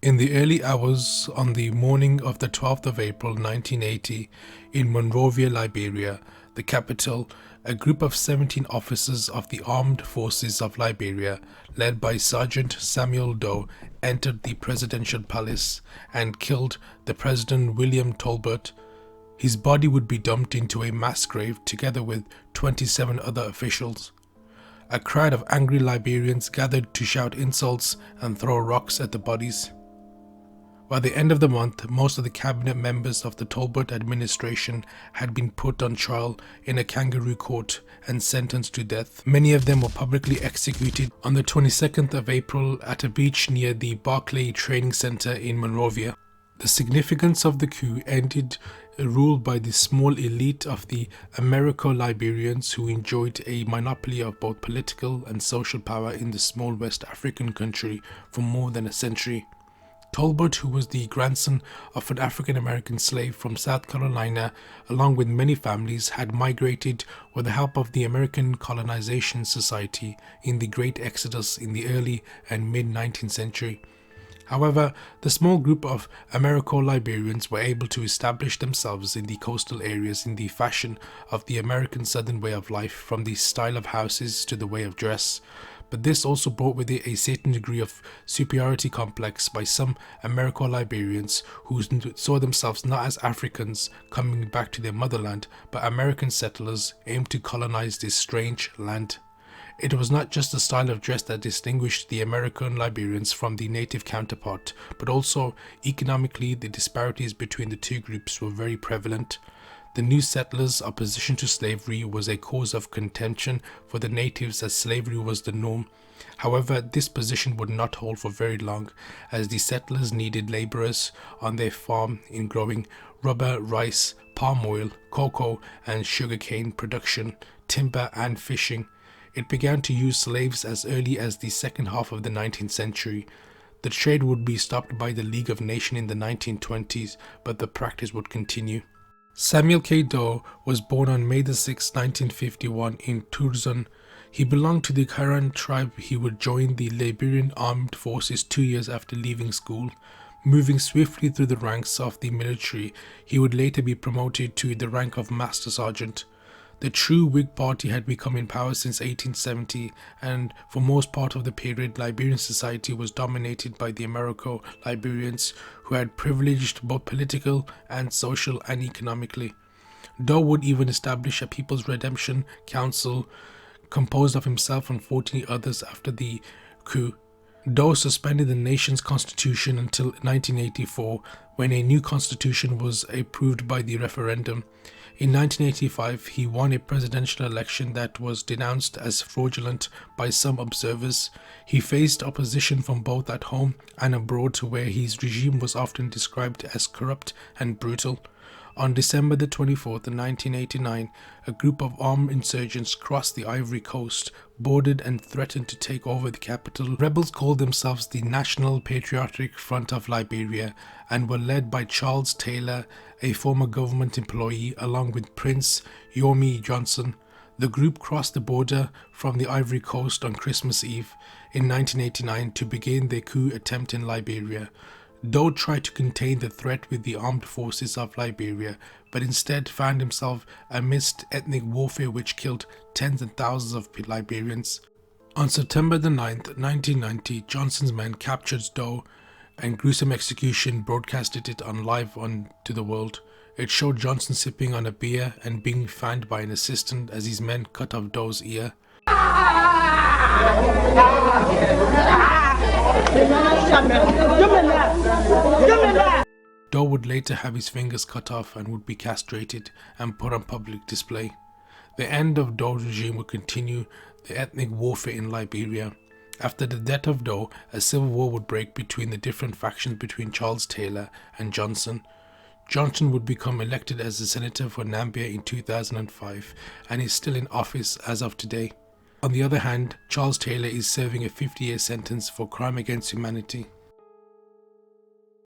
In the early hours on the morning of the 12th of April 1980, in Monrovia, Liberia, the capital, a group of 17 officers of the Armed Forces of Liberia, led by Sergeant Samuel Doe, entered the presidential palace and killed the President William Tolbert. His body would be dumped into a mass grave together with 27 other officials. A crowd of angry Liberians gathered to shout insults and throw rocks at the bodies. By the end of the month, most of the cabinet members of the Tolbert administration had been put on trial in a kangaroo court and sentenced to death. Many of them were publicly executed on the 22nd of April at a beach near the Barclay Training Center in Monrovia. The significance of the coup ended rule by the small elite of the Americo-Liberians who enjoyed a monopoly of both political and social power in the small West African country for more than a century. Tolbert, who was the grandson of an African-American slave from South Carolina, along with many families, had migrated with the help of the American Colonization Society in the Great Exodus in the early and mid-19th century. However, the small group of Americo-Liberians were able to establish themselves in the coastal areas in the fashion of the American Southern way of life, from the style of houses to the way of dress. But this also brought with it a certain degree of superiority complex by some Americo-Liberians who saw themselves not as Africans coming back to their motherland, but American settlers aimed to colonize this strange land. It was not just the style of dress that distinguished the American Liberians from the native counterpart, but also economically the disparities between the two groups were very prevalent. The new settlers' opposition to slavery was a cause of contention for the natives, as slavery was the norm. However, this position would not hold for very long, as the settlers needed laborers on their farm in growing rubber, rice, palm oil, cocoa and sugarcane production, timber and fishing. It began to use slaves as early as the second half of the 19th century. The trade would be stopped by the League of Nations in the 1920s, but the practice would continue. Samuel K Doe was born on May 6, 1951 in Turzon. He belonged to the Karen tribe. He would join the Liberian Armed Forces 2 years after leaving school. Moving swiftly through the ranks of the military, he would later be promoted to the rank of Master Sergeant. The true Whig Party had become in power since 1870, and for most part of the period, Liberian society was dominated by the Americo-Liberians, who had privileged both political and social and economically. Doe would even establish a People's Redemption Council composed of himself and 14 others after the coup. Doe suspended the nation's constitution until 1984, when a new constitution was approved by the referendum. In 1985, he won a presidential election that was denounced as fraudulent by some observers. He faced opposition from both at home and abroad, where his regime was often described as corrupt and brutal. On December the 24th, 1989, a group of armed insurgents crossed the Ivory Coast, boarded and threatened to take over the capital. Rebels called themselves the National Patriotic Front of Liberia and were led by Charles Taylor, a former government employee, along with Prince Yomi Johnson. The group crossed the border from the Ivory Coast on Christmas Eve in 1989 to begin their coup attempt in Liberia. Doe tried to contain the threat with the armed forces of Liberia, but instead found himself amidst ethnic warfare which killed tens and thousands of Liberians. On September the 9th, 1990, Johnson's men captured Doe, and gruesome execution broadcasted it on live to the world. It showed Johnson sipping on a beer and being fanned by an assistant as his men cut off Doe's ear. Doe would later have his fingers cut off and would be castrated and put on public display. The end of Doe's regime would continue the ethnic warfare in Liberia. After the death of Doe, a civil war would break between the different factions between Charles Taylor and Johnson. Johnson would become elected as a senator for Nambia in 2005 and is still in office as of today. On the other hand, Charles Taylor is serving a 50-year sentence for crime against humanity.